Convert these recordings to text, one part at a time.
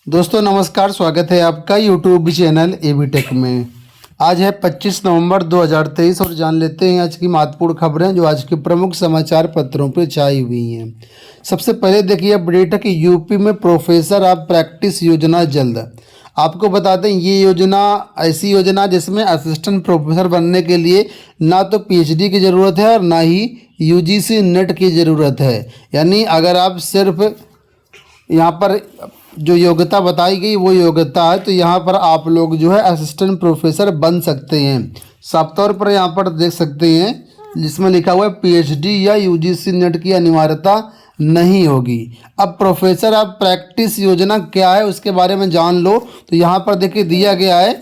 दोस्तों नमस्कार, स्वागत है आपका यूट्यूब चैनल एबी टेक में। आज है 25 नवंबर 2023 और जान लेते हैं आज की महत्वपूर्ण खबरें जो आज के प्रमुख समाचार पत्रों पर छाई हुई हैं। सबसे पहले देखिए अपडेट है कि यूपी में प्रोफेसर ऑफ प्रैक्टिस योजना जल्द। आपको बता दें ये योजना ऐसी योजना जिसमें असिस्टेंट प्रोफेसर बनने के लिए ना तो पीएचडी की ज़रूरत है और ना ही यूजीसी नेट की ज़रूरत है। यानी अगर आप सिर्फ यहाँ पर जो योग्यता बताई गई वो योग्यता है तो यहाँ पर आप लोग जो है असिस्टेंट प्रोफेसर बन सकते हैं। साफ तौर पर यहाँ पर देख सकते हैं जिसमें लिखा हुआ है पीएचडी या यूजीसी नेट की अनिवार्यता नहीं होगी। अब प्रोफेसर ऑफ प्रैक्टिस योजना क्या है उसके बारे में जान लो। तो यहाँ पर देखिए दिया गया है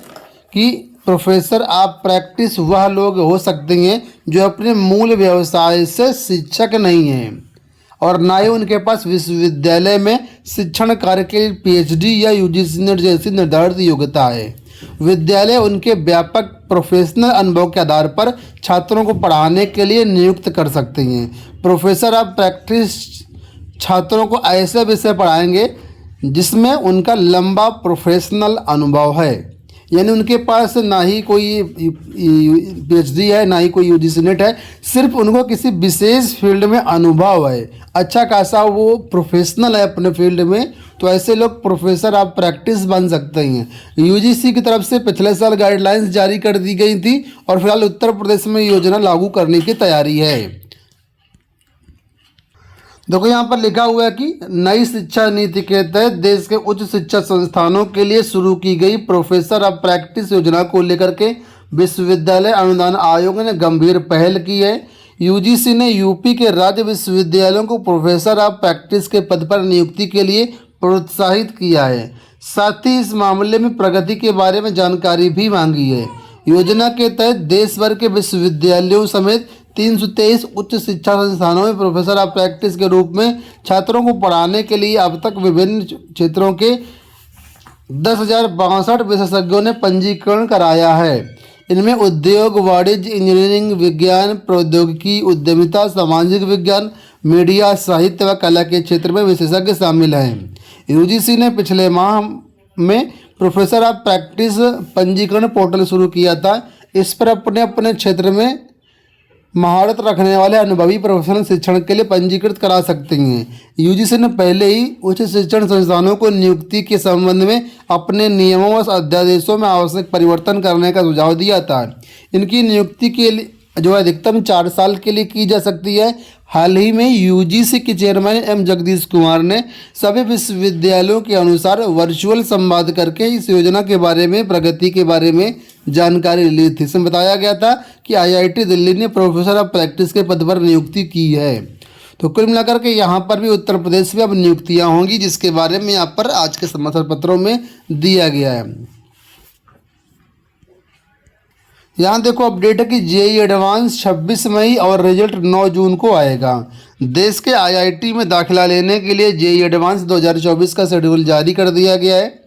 कि प्रोफेसर ऑफ प्रैक्टिस वह लोग हो सकते हैं जो अपने मूल व्यवसाय से शिक्षक नहीं हैं और ना ही उनके पास विश्वविद्यालय में शिक्षण कार्य के लिए पीएचडी या यूजीसी नेट जैसी निर्धारित योग्यता है। विद्यालय उनके व्यापक प्रोफेशनल अनुभव के आधार पर छात्रों को पढ़ाने के लिए नियुक्त कर सकते हैं। प्रोफेसर ऑफ प्रैक्टिस छात्रों को ऐसे विषय पढ़ाएंगे जिसमें उनका लंबा प्रोफेशनल अनुभव है। यानी उनके पास ना ही कोई पीएचडी है ना ही कोई यूजीसी नेट है, सिर्फ उनको किसी विशेष फील्ड में अनुभव है, अच्छा खासा वो प्रोफेशनल है अपने फील्ड में। तो ऐसे लोग प्रोफेसर ऑफ प्रैक्टिस बन सकते हैं। यूजीसी की तरफ से पिछले साल गाइडलाइंस जारी कर दी गई थी और फिलहाल उत्तर प्रदेश में योजना लागू करने की तैयारी है। देखो यहाँ पर लिखा हुआ है कि नई शिक्षा नीति के तहत देश के उच्च शिक्षा संस्थानों के लिए शुरू की गई प्रोफेसर ऑफ प्रैक्टिस योजना को लेकर के विश्वविद्यालय अनुदान आयोग ने गंभीर पहल की है। यूजीसी ने यूपी के राज्य विश्वविद्यालयों को प्रोफेसर ऑफ प्रैक्टिस के पद पर नियुक्ति के लिए प्रोत्साहित किया है। साथ ही इस मामले में प्रगति के बारे में जानकारी भी मांगी है। योजना के तहत देश भर के विश्वविद्यालयों समेत 323 उच्च शिक्षा संस्थानों में प्रोफेसर ऑफ प्रैक्टिस के रूप में छात्रों को पढ़ाने के लिए अब तक विभिन्न क्षेत्रों के 10,062 विशेषज्ञों ने पंजीकरण कराया है। इनमें उद्योग, वाणिज्य, इंजीनियरिंग, विज्ञान, प्रौद्योगिकी, उद्यमिता, सामाजिक विज्ञान, मीडिया, साहित्य व कला के क्षेत्र में विशेषज्ञ शामिल हैं। यूजीसी ने पिछले माह में प्रोफेसर ऑफ प्रैक्टिस पंजीकरण पोर्टल शुरू किया था। इस पर अपने अपने क्षेत्र में महारत रखने वाले अनुभवी प्रोफेशनल शिक्षण के लिए पंजीकृत करा सकते हैं। यूजीसी ने पहले ही उच्च शिक्षण संस्थानों को नियुक्ति के संबंध में अपने नियमों व अध्यादेशों में आवश्यक परिवर्तन करने का सुझाव दिया था। इनकी नियुक्ति के लिए जो अधिकतम 4 साल के लिए की जा सकती है। हाल ही में यूजीसी के चेयरमैन एम जगदीश कुमार ने सभी विश्वविद्यालयों के अनुसार वर्चुअल संवाद करके इस योजना के बारे में प्रगति के बारे में जानकारी ली थी। इसमें बताया गया था कि आईआईटी दिल्ली ने प्रोफेसर ऑफ प्रैक्टिस के पद पर नियुक्ति की है। तो कुल मिलाकर के यहाँ पर भी उत्तर प्रदेश में अब नियुक्तियाँ होंगी जिसके बारे में यहाँ पर आज के समाचार पत्रों में दिया गया है। यहाँ देखो अपडेट है कि जेईई एडवांस 26 मई और रिजल्ट 9 जून को आएगा। देश के आईआईटी में दाखिला लेने के लिए जेईई एडवांस 2024 का शेड्यूल जारी कर दिया गया है।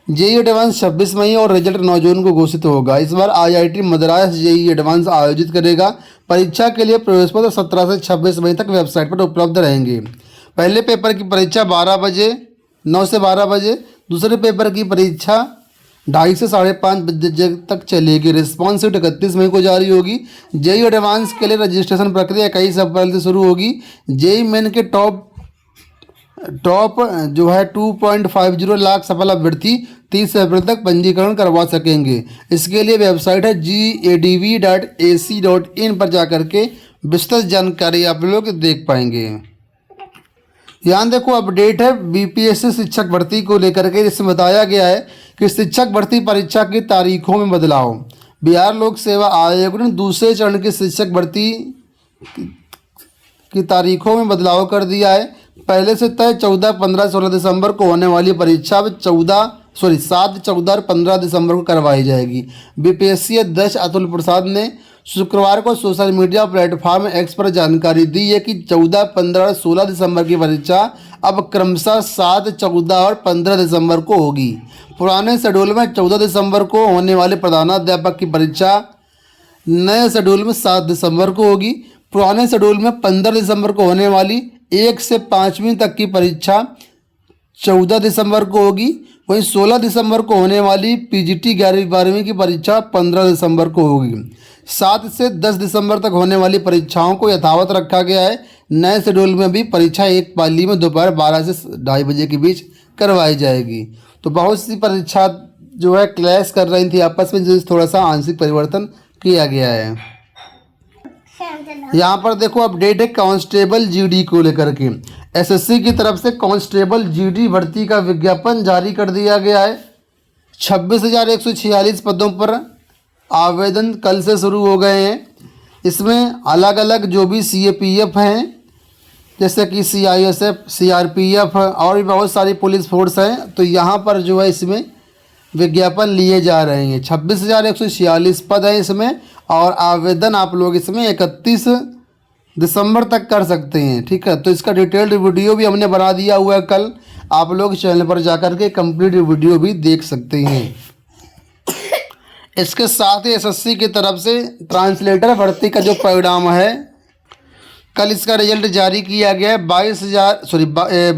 जेईई एडवांस 26 मई और रिजल्ट 9 जून को घोषित होगा। इस बार आईआईटी मद्रास जेईई एडवांस आयोजित करेगा। परीक्षा के लिए प्रवेश पत्र 17 से 26 मई तक वेबसाइट पर उपलब्ध रहेंगे। पहले पेपर की परीक्षा 12 बजे 9 से 12 बजे, दूसरे पेपर की परीक्षा 2:30 से 5:30 बजे तक चलेगी। रिस्पॉन्स शीट 31 मई को जारी होगी। जेईई एडवांस के लिए रजिस्ट्रेशन प्रक्रिया 21 अप्रैल से शुरू होगी। जेईई मेन के टॉप जो है 2.50 लाख सफल अभ्यर्थी 30 अप्रैल तक पंजीकरण करवा सकेंगे। इसके लिए वेबसाइट है GADV.AC.in पर जाकर के विस्तृत जानकारी आप लोग देख पाएंगे। यहाँ देखो अपडेट है बीपीएससी शिक्षक भर्ती को लेकर के, जिसमें बताया गया है कि शिक्षक भर्ती परीक्षा की तारीखों में बदलाव। बिहार लोक सेवा आयोग ने दूसरे चरण की शिक्षक भर्ती की तारीखों में बदलाव कर दिया है। पहले से तय 14, 15, 16 दिसंबर को होने वाली परीक्षा अब 7, 14 और 15 दिसंबर को करवाई जाएगी। बीपीएससी अध्यक्ष अतुल प्रसाद ने शुक्रवार को सोशल मीडिया प्लेटफॉर्म एक्स पर जानकारी दी है कि 14, 15 और 16 दिसंबर की परीक्षा अब क्रमशः 7, 14 और 15 दिसंबर को होगी। पुराने शेड्यूल में 14 दिसंबर को होने वाले प्रधानाध्यापक की परीक्षा नए शेड्यूल में 7 दिसंबर को होगी। पुराने शेड्यूल में 15 दिसंबर को होने वाली 1 से 5वीं तक की परीक्षा 14 दिसंबर को होगी। वहीं 16 दिसंबर को होने वाली पीजीटी 11वीं-12वीं की परीक्षा 15 दिसंबर को होगी। 7 से 10 दिसंबर तक होने वाली परीक्षाओं को यथावत रखा गया है। नए शेड्यूल में भी परीक्षा एक पाली में दोपहर 12 से 2:30 बजे के बीच करवाई जाएगी। तो बहुत सी परीक्षा जो है क्लैश कर रही थी आपस में, जिस थोड़ा सा आंशिक परिवर्तन किया गया है। यहाँ पर देखो अपडेट है कांस्टेबल जीडी को लेकर के। एसएससी की तरफ से कांस्टेबल जीडी भर्ती का विज्ञापन जारी कर दिया गया है। 26,146 पदों पर आवेदन कल से शुरू हो गए हैं। इसमें अलग अलग जो भी सीएपीएफ हैं, जैसे कि सीआईएसएफ, सीआरपीएफ और भी बहुत सारी पुलिस फोर्स हैं, तो यहाँ पर जो है इसमें विज्ञापन लिए जा रहे हैं। 26,146 पद हैं इसमें, और आवेदन आप लोग इसमें 31 दिसंबर तक कर सकते हैं। ठीक है, तो इसका डिटेल्ड वीडियो भी हमने बना दिया हुआ है कल, आप लोग चैनल पर जाकर के कंप्लीट वीडियो भी देख सकते हैं। इसके साथ ही एसएससी की तरफ से ट्रांसलेटर भर्ती का जो परिणाम है, कल इसका रिजल्ट जारी किया गया है।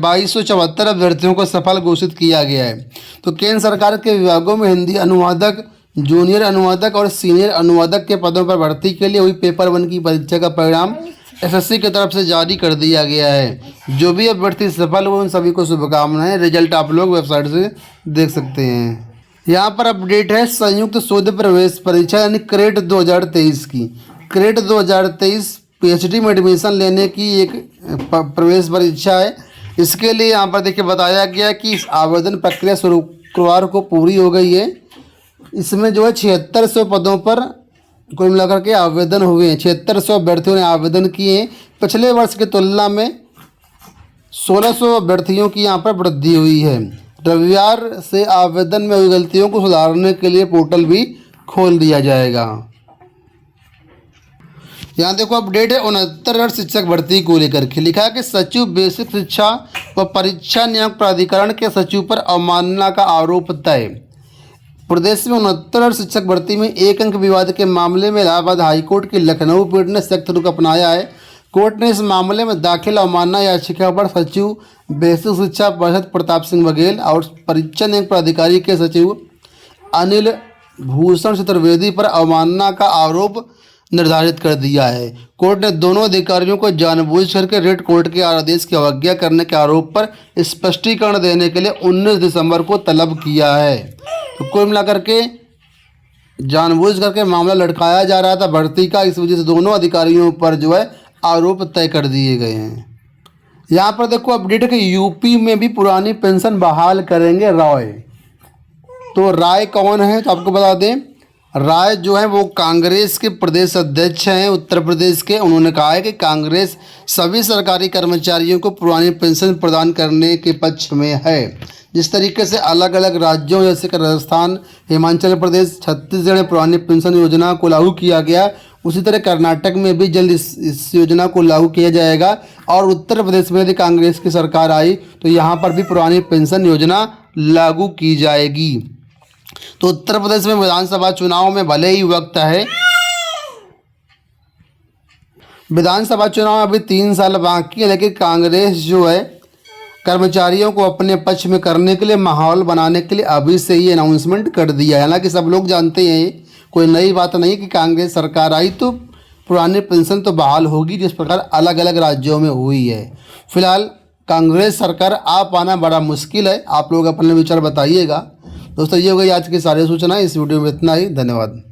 2274 अभ्यर्थियों को सफल घोषित किया गया है। तो केंद्र सरकार के विभागों में हिंदी अनुवादक, जूनियर अनुवादक और सीनियर अनुवादक के पदों पर भर्ती के लिए हुई पेपर 1 की परीक्षा का परिणाम एसएससी की तरफ से जारी कर दिया गया है। जो भी अभ्यर्थी सफल हुए उन सभी को शुभकामनाएं। रिजल्ट आप लोग वेबसाइट से देख सकते हैं। यहाँ पर अपडेट है संयुक्त शोध प्रवेश परीक्षा यानी क्रेट 2023 की। क्रेट 2023 पीएचडी में एडमिशन लेने की एक प्रवेश परीक्षा है। इसके लिए यहाँ पर देखिए बताया गया कि इस आवेदन प्रक्रिया शुक्रवार को पूरी हो गई है। इसमें जो है 7600 पदों पर कुल मिलाकर के आवेदन हुए हैं। 7600 अभ्यर्थियों ने आवेदन किए हैं। पिछले वर्ष की तुलना में 1600 अभ्यर्थियों की यहाँ पर वृद्धि हुई है। रविवार से आवेदन में हुई गलतियों को सुधारने के लिए पोर्टल भी खोल दिया जाएगा। यहाँ देखो अपडेट है 69 शिक्षक भर्ती को लेकर के। लिखा है कि सचिव बेसिक शिक्षा व परीक्षा नियामक प्राधिकरण के सचिव पर अवमानना का आरोप तय। प्रदेश में 69 शिक्षक भर्ती में 1 अंक विवाद के मामले में इलाहाबाद हाईकोर्ट की लखनऊ पीठ ने सख्त रुख अपनाया है। कोर्ट ने इस मामले में दाखिल अवमानना याचिका पर सचिव बेसिक शिक्षा परिषद प्रताप सिंह बघेल और परीक्षा नियामक प्राधिकारी के सचिव अनिल भूषण चतुर्वेदी पर अवमानना का आरोप निर्धारित कर दिया है। कोर्ट ने दोनों अधिकारियों को जानबूझ करके रेड कोर्ट के आदेश की अवज्ञा करने के आरोप पर स्पष्टीकरण देने के लिए 19 दिसंबर को तलब किया है। तो कुल मिलाकर के जानबूझ करके मामला लटकाया जा रहा था भर्ती का, इस वजह से दोनों अधिकारियों पर जो है आरोप तय कर दिए गए हैं। यहाँ पर देखो अपडेट है कि यूपी में भी पुरानी पेंशन बहाल करेंगे राय। तो राय कौन है तो आपको बता दें, राय जो है वो कांग्रेस के प्रदेश अध्यक्ष हैं उत्तर प्रदेश के। उन्होंने कहा है कि कांग्रेस सभी सरकारी कर्मचारियों को पुरानी पेंशन प्रदान करने के पक्ष में है। जिस तरीके से अलग अलग राज्यों जैसे कि राजस्थान, हिमाचल प्रदेश, छत्तीसगढ़ में पुरानी पेंशन योजना को लागू किया गया, उसी तरह कर्नाटक में भी जल्द इस योजना को लागू किया जाएगा। और उत्तर प्रदेश में यदि कांग्रेस की सरकार आई तो यहाँ पर भी पुरानी पेंशन योजना लागू की जाएगी। तो उत्तर प्रदेश में विधानसभा चुनाव में भले ही वक्त है, विधानसभा चुनाव अभी 3 साल बाकी है, लेकिन कांग्रेस जो है कर्मचारियों को अपने पक्ष में करने के लिए, माहौल बनाने के लिए अभी से ही अनाउंसमेंट कर दिया है। हालांकि सब लोग जानते हैं, कोई नई बात नहीं कि कांग्रेस सरकार आई तो पुरानी पेंशन तो बहाल होगी, जिस प्रकार अलग अलग राज्यों में हुई है। फिलहाल कांग्रेस सरकार आ पाना बड़ा मुश्किल है। आप लोग अपने विचार बताइएगा। दोस्तों ये हो गई आज की सारी सूचनाएं। इस वीडियो में इतना ही। धन्यवाद।